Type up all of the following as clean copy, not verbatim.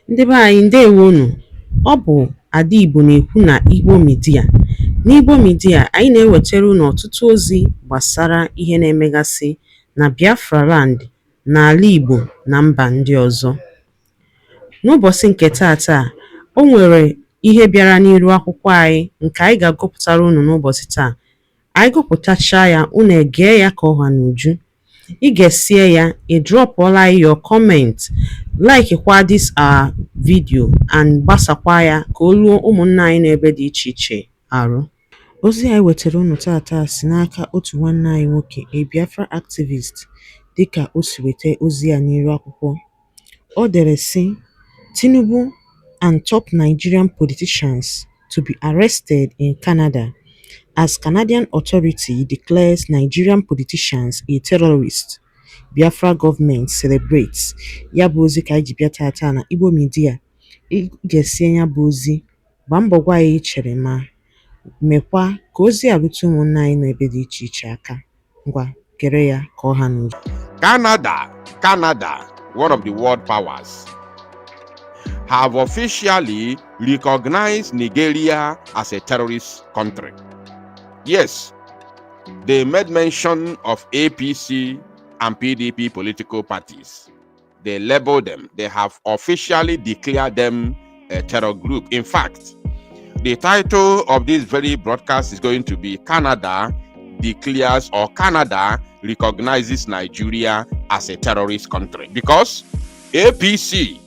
Ndị be anyị ndewonu. Ọ bụ Ada Igbo na-ekwu na Igbo Media. N'Igbo Media, anyị na-ewetara unu ọtụtụ ozi gbasara ihe na-emegasị na Biafra Land, n'ala Igbo na mba ndị ọzọ. N'ụbọchị nke taata, o nwere ihe bịara n'iru akwụkwọ anyị nke anyị ga-agụpụtara unu n'ụbọchị taa. Anyị gụpụtachaa ya, unu egee ya ka ọha n'uju. Ị ga-esie ya, ị drọpụọla your comment, like kwa this our video and gbasakwa ya ka o ruo ụmụnna anyị n'ebe dị iche iche arụ. Ozi anyị wetara unu tata si n'aka otu nwanne anyị nwoke, a Biafra activist, dịka o si weta ozi ya n'iru akwụkwọ. O dere sị, Tinubu and top Nigerian politicians to be arrested in Canada as Canadian authority declares Nigerian politicians a terrorist. Biafra government celebrates. Ya bụ ozi ka anyị ji bịa tata na Igbo Media. Ị ga-esi ya bụ ozi, gbaa mbọ gwa ya ichere ma mekwa ka ozi a rute ụmụnna anyị n'ebe dị iche iche aka. Ngwa kere ya ka ọha n'uju. Canada, one of the world powers, have officially recognized Nigeria as a terrorist country. Yes, they made mention of APC and PDP political parties. They labeled them. They have officially declared them a terror group. In fact, the title of this very broadcast is going to be Canada declares or Canada recognizes Nigeria as a terrorist country, because APC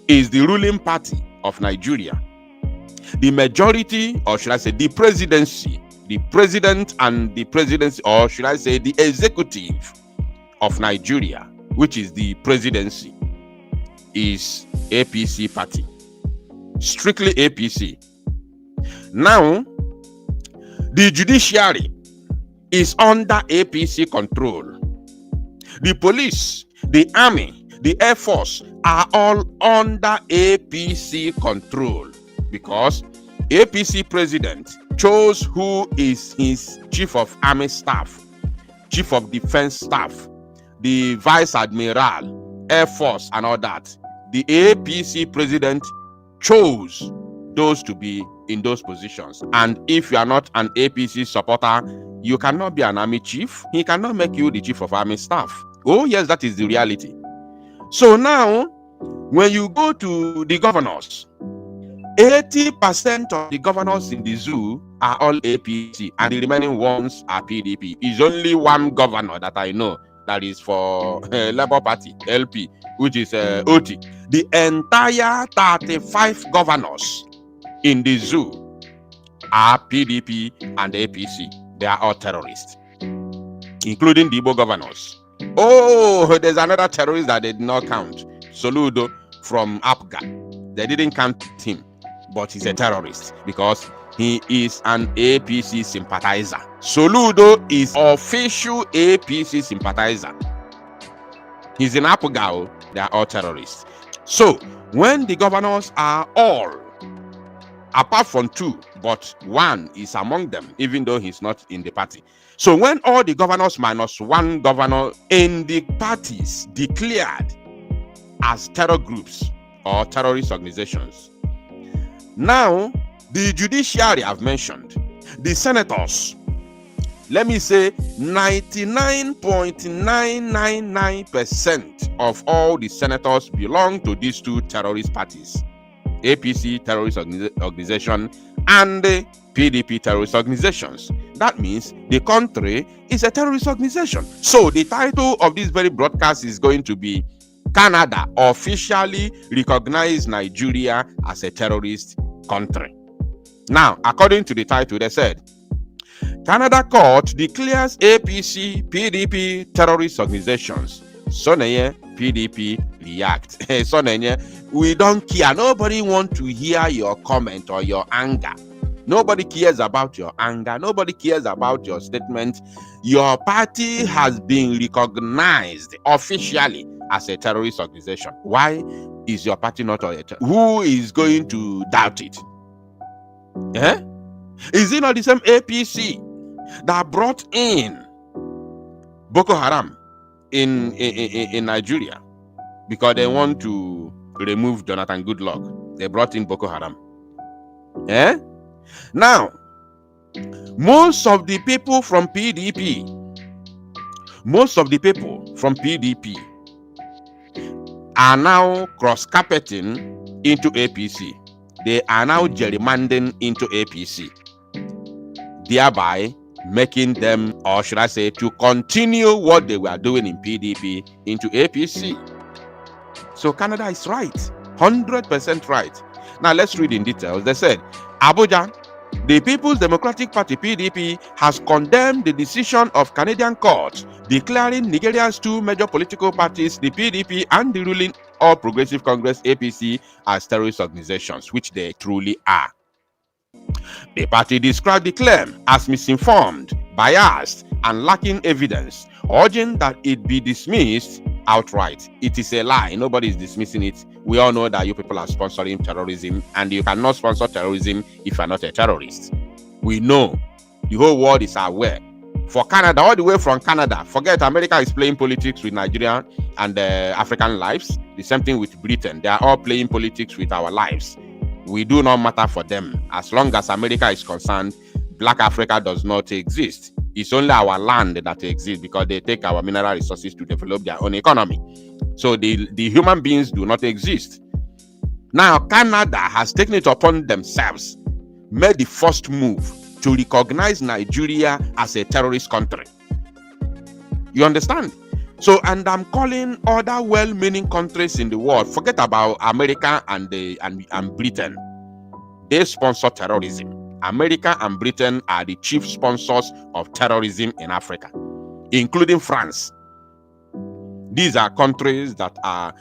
is the ruling party of Nigeria. The majority, or should I say the presidency, the president and the presidency, or should I say the executive of Nigeria, which is the presidency, is APC party, strictly APC. Now, the judiciary is under APC control. The police, the army, the air force are all under APC control, because APC president chose who is his chief of army staff, chief of defense staff, the vice admiral, air force, and all that. The APC president chose those to be in those positions. And if you are not an APC supporter, you cannot be an army chief. He cannot make you the chief of army staff. Oh yes, that is the reality. So now, when you go to the governors, 80% of the governors in the zoo are all APC, and the remaining ones are PDP. Is only one governor that I know that is for Labour Party, LP, which is OT. The entire 35 governors in the zoo are PDP and APC. They are all terrorists, including the Igbo governors. Oh, there's another terrorist that they did not count, Soludo from Apga. They didn't count him, but he's a terrorist because he is an APC sympathizer. Soludo is official APC sympathizer. He's in Apga. They are all terrorists. So when the governors are all, apart from two, but one is among them, even though he's not in the party. So when all the governors minus one governor in the parties declared as terror groups or terrorist organizations, now the judiciary I've mentioned, the senators, let me say 99.999% of all the senators belong to these two terrorist parties, APC terrorist organization and the PDP terrorist organizations. That means the country is a terrorist organization. So the title of this very broadcast is going to be Canada officially recognized Nigeria as a terrorist country. Now, according to the title, they said, Canada court declares APC, PDP terrorist organizations. Soneye, PDP react. Soneye, we don't care. Nobody wants to hear your comment or your anger. Nobody cares about your anger. Nobody cares about your statement. Your party has been recognized officially as a terrorist organization. Why is your party not a terrorist? Who is going to doubt it? Is it not the same APC that brought in Boko Haram in Nigeria because they want to removed Jonathan Goodluck. They brought in Boko Haram. Now, most of the people from PDP are now cross-carpeting into APC. They are now gerrymandering into APC, thereby making them, or should I say, to continue what they were doing in PDP into APC. So Canada is right, 100% right. Now let's read in details. They said, Abuja, the People's Democratic Party PDP has condemned the decision of Canadian courts declaring Nigeria's two major political parties, the PDP and the ruling All Progressive Congress APC, as terrorist organizations, which they truly are. The party described the claim as misinformed, biased, and lacking evidence, urging that it be dismissed outright. It is a lie. Nobody is dismissing it. We all know that you people are sponsoring terrorism, and you cannot sponsor terrorism if you are not a terrorist. We know. The whole world is aware. For Canada, all the way from Canada, forget America is playing politics with Nigeria and African lives. The same thing with Britain. They are all playing politics with our lives. We do not matter for them. As long as America is concerned, Black Africa does not exist. It's only our land that exists because they take our mineral resources to develop their own economy. So the human beings do not exist. Now, Canada has taken it upon themselves, made the first move to recognize Nigeria as a terrorist country. You understand? So, and I'm calling other well-meaning countries in the world, forget about America and Britain. They sponsor terrorism. America and Britain are the chief sponsors of terrorism in Africa, including France. These are countries that are,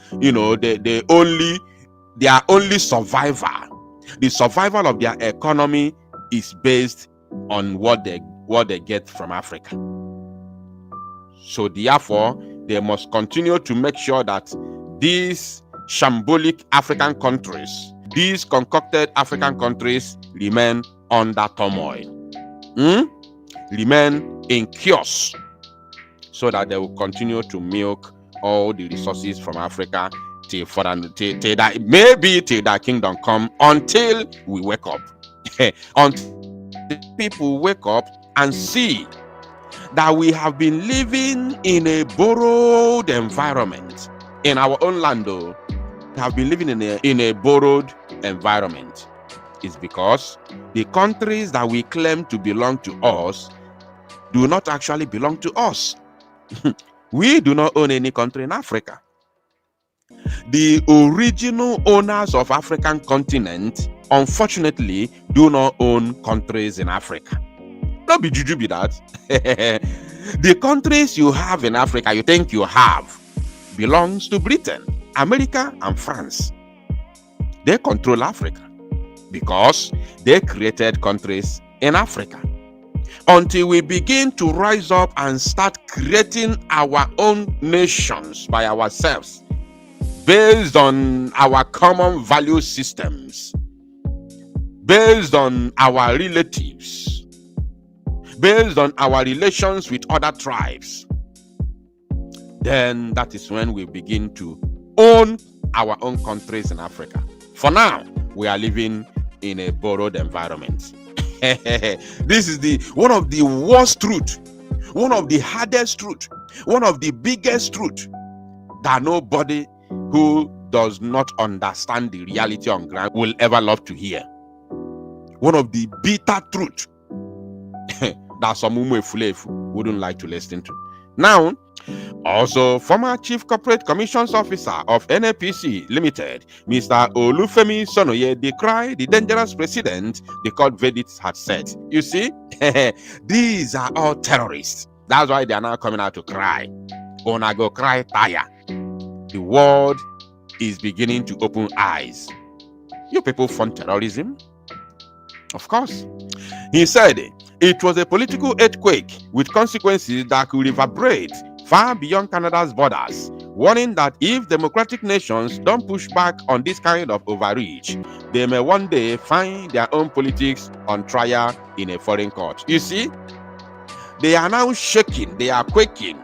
their only survival. The survival of their economy is based on what they get from Africa. So therefore, they must continue to make sure that these shambolic African countries, these concocted African countries remain under turmoil, remain in chaos, so that they will continue to milk all the resources from Africa till that kingdom come, until we wake up. Until people wake up and see that we have been living in a borrowed environment in our own land. Though we have been living in a borrowed environment. It's because the countries that we claim to belong to us do not actually belong to us. We do not own any country in Africa. The original owners of African continent, unfortunately, do not own countries in Africa. Don't be juju be that. The countries you have in Africa, you think you have, belongs to Britain, America, and France. They control Africa because they created countries in Africa. Until we begin to rise up and start creating our own nations by ourselves, based on our common value systems, based on our relatives, based on our relations with other tribes, then that is when we begin to own our own countries in Africa. For now, we are living in a borrowed environment. This is one of the worst truth, one of the hardest truth, one of the biggest truth that nobody who does not understand the reality on ground will ever love to hear. One of the bitter truth that some wouldn't like to listen to. Now, also, former Chief Corporate Commissions Officer of NAPC Limited, Mr. Olufemi Sonoye, decried the dangerous precedent the court verdict had set. You see, these are all terrorists. That's why they are now coming out to cry. Ona go cry tire. The world is beginning to open eyes. You people fund terrorism? Of course. He said it was a political earthquake with consequences that could reverberate far beyond Canada's borders, warning that if democratic nations don't push back on this kind of overreach, they may one day find their own politics on trial in a foreign court. You see, they are now shaking, they are quaking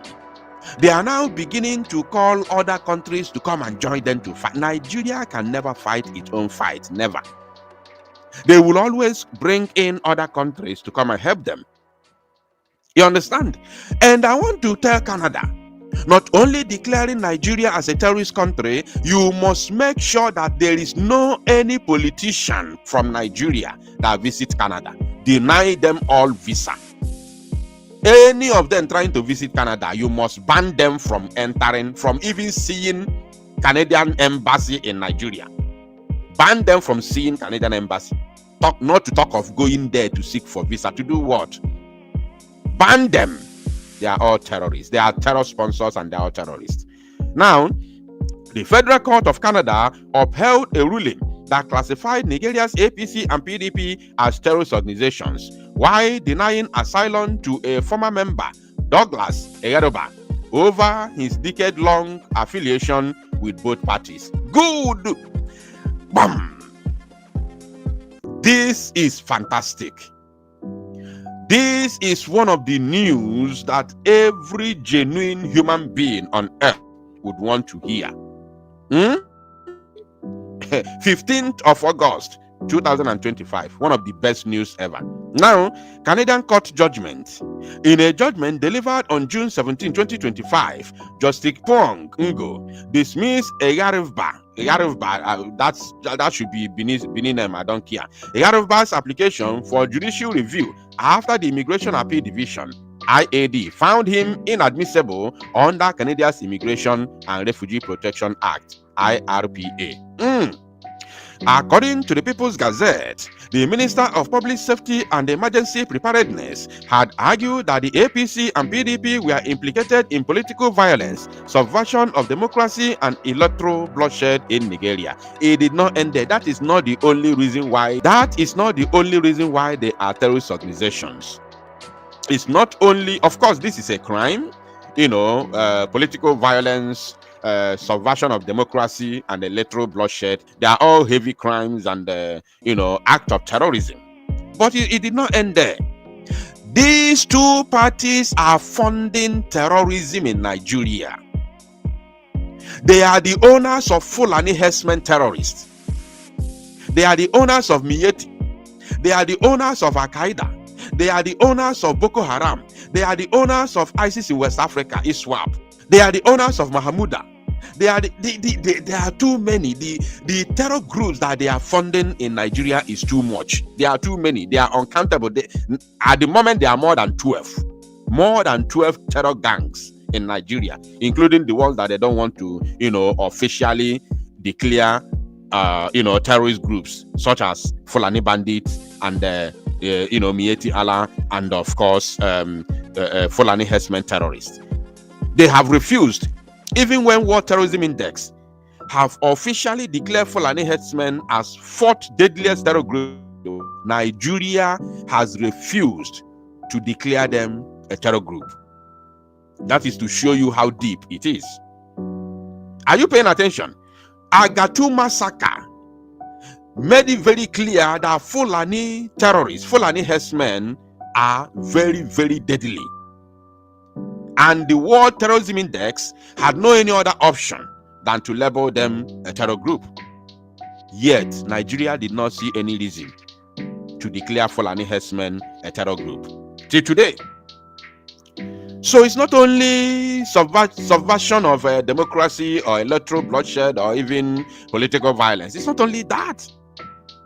They are now beginning to call other countries to come and join them to fight. Nigeria can never fight its own fight, never. They will always bring in other countries to come and help them. You understand? And I want to tell Canada, not only declaring Nigeria as a terrorist country, you must make sure that there is no any politician from Nigeria that visits Canada. Deny them all visa. Any of them trying to visit Canada, you must ban them from entering, from even seeing Canadian embassy in Nigeria. Ban them from seeing Canadian embassy. Not to talk of going there to seek for visa. To do what? Ban them. They are all terrorists. They are terror sponsors and they are all terrorists. Now, the Federal Court of Canada upheld a ruling that classified Nigeria's APC and PDP as terrorist organizations, while denying asylum to a former member, Douglas Eyaroba, over his decade-long affiliation with both parties. Good! Bam! This is fantastic. This is one of the news that every genuine human being on earth would want to hear. 15th of August 2025, one of the best news ever. Now, Canadian court judgment. In a judgment delivered on June 17, 2025, Justice Pong Ngo dismissed Eyarivba. That should be Benin name, I don't care. Eyarivba's application for judicial review after the Immigration Appeal Division IAD found him inadmissible under Canada's Immigration and Refugee Protection Act IRPA. According to the People's Gazette, the Minister of Public Safety and Emergency Preparedness had argued that the APC and PDP were implicated in political violence, subversion of democracy, and electoral bloodshed in Nigeria. It did not end there. That is not the only reason why. They are terrorist organizations. It's not only, of course, this is a crime, political violence, subversion of democracy, and electoral bloodshed. They are all heavy crimes and act of terrorism. But it did not end there. These two parties are funding terrorism in Nigeria. They are the owners of Fulani herdsmen terrorists. They are the owners of Miyetti. They are the owners of Al-Qaeda. They are the owners of Boko Haram. They are the owners of ISIS in West Africa, ISWAP. They are the owners of Mahamuda. There are too many. The terror groups that they are funding in Nigeria is too much. There are too many. They are uncountable. At the moment, there are more than 12. More than 12 terror gangs in Nigeria, including the ones that they don't want to, officially declare, terrorist groups, such as Fulani Bandits and, Miyetti Allah, and of course, Fulani herdsmen terrorists. They have refused, even when World Terrorism Index have officially declared Fulani herdsmen as fourth deadliest terror group. Nigeria has refused to declare them a terror group. That is to show you how deep it is. Are you paying attention? Agatu massacre made it very clear that Fulani terrorists, Fulani herdsmen, are very, very deadly. And the World Terrorism Index had no any other option than to label them a terror group. Yet, Nigeria did not see any reason to declare Fulani herdsmen a terror group till today. So it's not only subversion of democracy or electoral bloodshed or even political violence. It's not only that.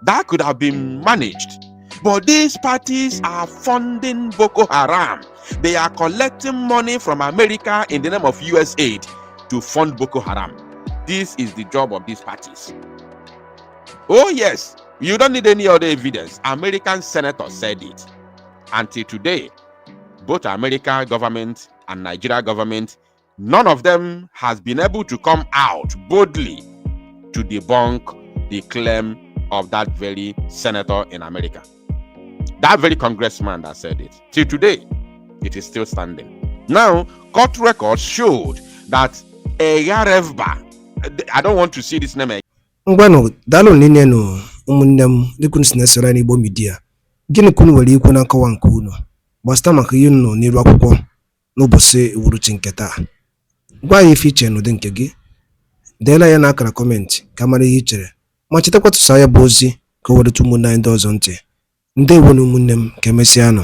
That could have been managed. But these parties are funding Boko Haram. They are collecting money from America in the name of US aid to fund Boko Haram. This is the job of these parties. Oh yes, you don't need any other evidence. American senators said it. Until today, both American government and Nigeria government, none of them has been able to come out boldly to debunk the claim of that very senator in America. That very congressman that said it. Till today, it is still standing. Now, court records showed that Eyarivba, I don't want to see this name again. Ngwano, dalo nene no umunnem likun sinesera ni bo media. Gini kunu wali ikwu na nkowa nke unu. Gbasta maka ihe nno n'iru akwụkwọ n'ụbọchị uhuruchi nke taa. Gwa anyị ife iche n'ụdị nke gị, deela ya n'akara kọmentị ka mara ihe i chere, ma chetakwa tụsaa ya bụ ozi ka o werụta ụmụnne anyị ndị ọzọ ntị. Ndewonu ụmụnne m, ka emesịa nụ.